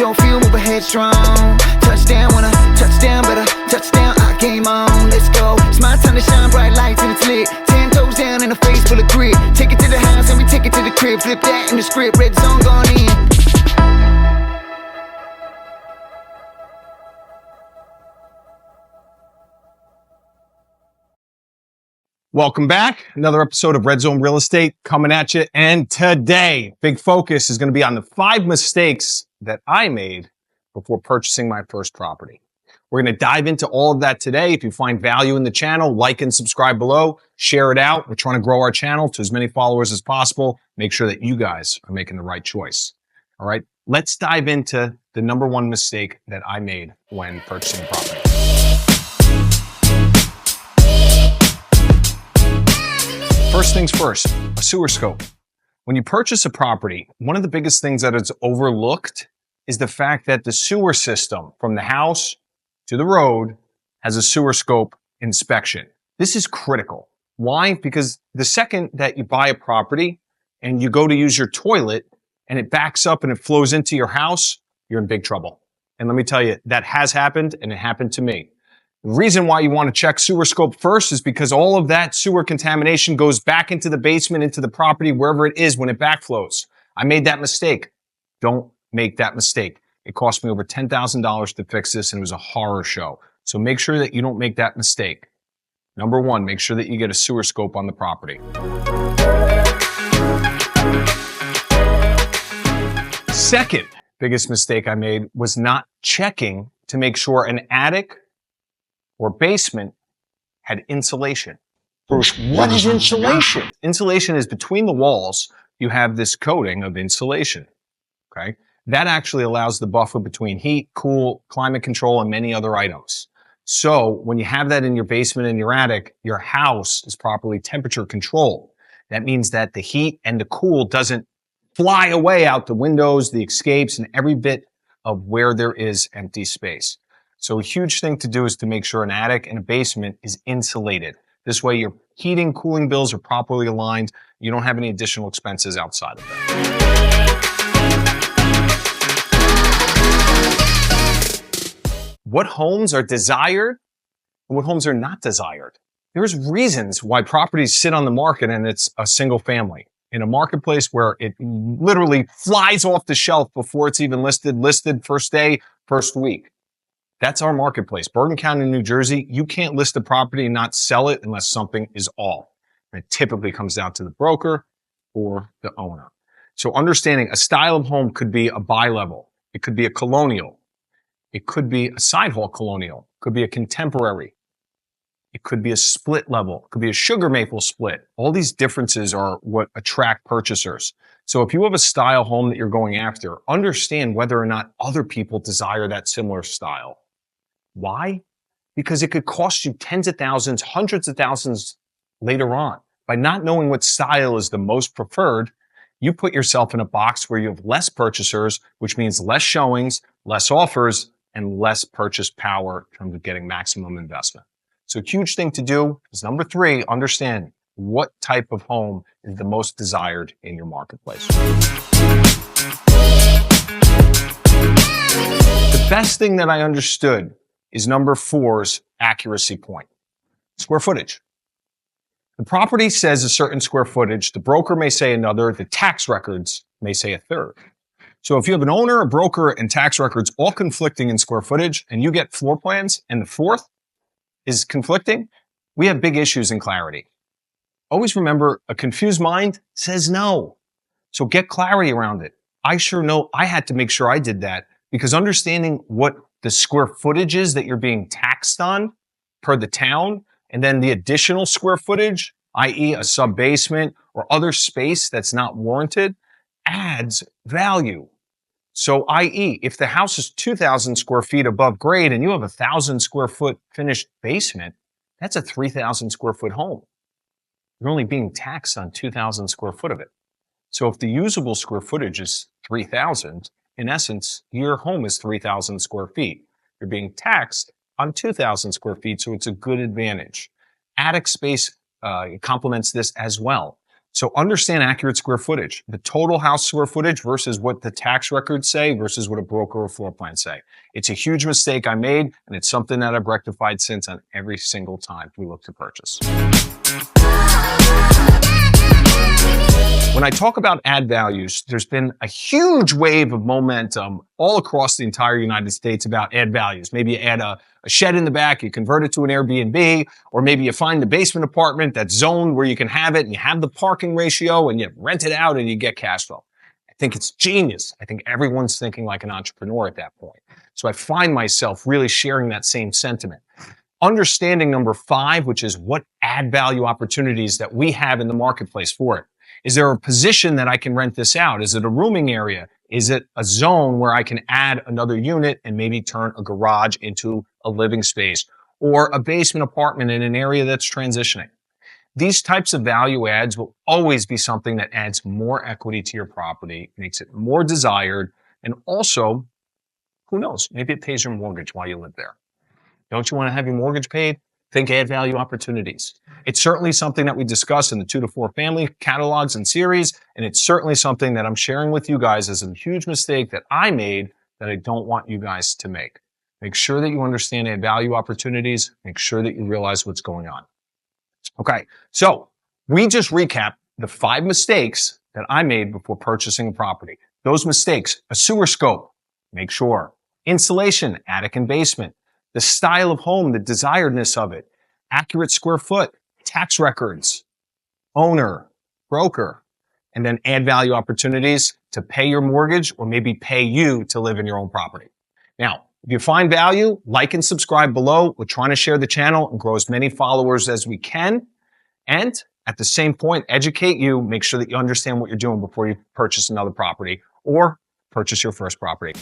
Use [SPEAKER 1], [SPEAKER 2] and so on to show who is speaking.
[SPEAKER 1] short field, move ahead strong. Touchdown, wanna touchdown, better touchdown, I game on. Let's go, it's my time to shine, bright lights and it's lit. 10 toes down in a face full of grit. Take it to the house and we take it to the crib. Flip that in the script, red zone gone in.
[SPEAKER 2] Welcome back. Another episode of Red Zone Real Estate coming at you. And today, big focus is going to be on the 5 mistakes that I made before purchasing my first property. We're going to dive into all of that today. If you find value in the channel, like and subscribe below, share it out. We're trying to grow our channel to as many followers as possible. Make sure that you guys are making the right choice. All right, let's dive into the number 1 mistake that I made when purchasing a property. First things first, a sewer scope. When you purchase a property, one of the biggest things that is overlooked is the fact that the sewer system from the house to the road has a sewer scope inspection. This is critical. Why? Because the second that you buy a property and you go to use your toilet and it backs up and it flows into your house, you're in big trouble. And let me tell you, that has happened, and it happened to me. The reason why you want to check sewer scope first is because all of that sewer contamination goes back into the basement, into the property, wherever it is when it backflows. I made that mistake. Don't make that mistake. It cost me over $10,000 to fix this, and it was a horror show. So make sure that you don't make that mistake. Number 1, make sure that you get a sewer scope on the property. Second biggest mistake I made was not checking to make sure an attic or basement had insulation. Bruce, what is insulation? Insulation is between the walls. You have this coating of insulation, okay? That actually allows the buffer between heat, cool, climate control, and many other items. So when you have that in your basement and your attic, your house is properly temperature controlled. That means that the heat and the cool doesn't fly away out the windows, the escapes, and every bit of where there is empty space. So a huge thing to do is to make sure an attic and a basement is insulated. This way your heating, cooling bills are properly aligned. You don't have any additional expenses outside of that. What homes are desired and what homes are not desired? There's reasons why properties sit on the market and it's a single family. In a marketplace where it literally flies off the shelf before it's even listed first day, first week. That's our marketplace. Bergen County, New Jersey, you can't list a property and not sell it unless something is off. And it typically comes down to the broker or the owner. So understanding a style of home could be a bi-level. It could be a colonial. It could be a side hall colonial. It could be a contemporary. It could be a split level. It could be a sugar maple split. All these differences are what attract purchasers. So if you have a style home that you're going after, understand whether or not other people desire that similar style. Why? Because it could cost you tens of thousands, hundreds of thousands later on. By not knowing what style is the most preferred, you put yourself in a box where you have less purchasers, which means less showings, less offers, and less purchase power in terms of getting maximum investment. So a huge thing to do is number 3, understand what type of home is the most desired in your marketplace. The best thing that I understood is number 4's accuracy point. Square footage. The property says a certain square footage, the broker may say another, the tax records may say a third. So if you have an owner, a broker, and tax records all conflicting in square footage, and you get floor plans, and the 4th is conflicting, we have big issues in clarity. Always remember, a confused mind says no. So get clarity around it. I sure know I had to make sure I did that, because understanding what the square footage is that you're being taxed on per the town, and then the additional square footage, i.e. a sub-basement or other space that's not warranted, adds value. So i.e. if the house is 2,000 square feet above grade and you have a 1,000 square foot finished basement, that's a 3,000 square foot home. You're only being taxed on 2,000 square foot of it. So if the usable square footage is 3,000, in essence, your home is 3,000 square feet. You're being taxed on 2,000 square feet, so it's a good advantage. Attic space complements this as well. So understand accurate square footage, the total house square footage versus what the tax records say versus what a broker or floor plan say. It's a huge mistake I made, and it's something that I've rectified since on every single time we look to purchase. When I talk about add values, there's been a huge wave of momentum all across the entire United States about add values. Maybe you add a shed in the back, you convert it to an Airbnb, or maybe you find the basement apartment that's zoned where you can have it and you have the parking ratio and you rent it out and you get cash flow. I think it's genius. I think everyone's thinking like an entrepreneur at that point. So I find myself really sharing that same sentiment. Understanding number 5, which is what add value opportunities that we have in the marketplace for it. Is there a position that I can rent this out? Is it a rooming area? Is it a zone where I can add another unit and maybe turn a garage into a living space or a basement apartment in an area that's transitioning? These types of value adds will always be something that adds more equity to your property, makes it more desired, and also, who knows, maybe it pays your mortgage while you live there. Don't you want to have your mortgage paid? Think add value opportunities. It's certainly something that we discuss in the 2 to 4 family catalogs and series, and it's certainly something that I'm sharing with you guys as a huge mistake that I made that I don't want you guys to make. Make sure that you understand add value opportunities. Make sure that you realize what's going on. Okay, so we just recapped the 5 mistakes that I made before purchasing a property. Those mistakes: a sewer scope, make sure; insulation, attic and basement; the style of home, the desiredness of it; accurate square foot; tax records; owner; broker; and then add value opportunities to pay your mortgage or maybe pay you to live in your own property. Now, if you find value, like and subscribe below. We're trying to share the channel and grow as many followers as we can. And at the same point, educate you, make sure that you understand what you're doing before you purchase another property or purchase your first property.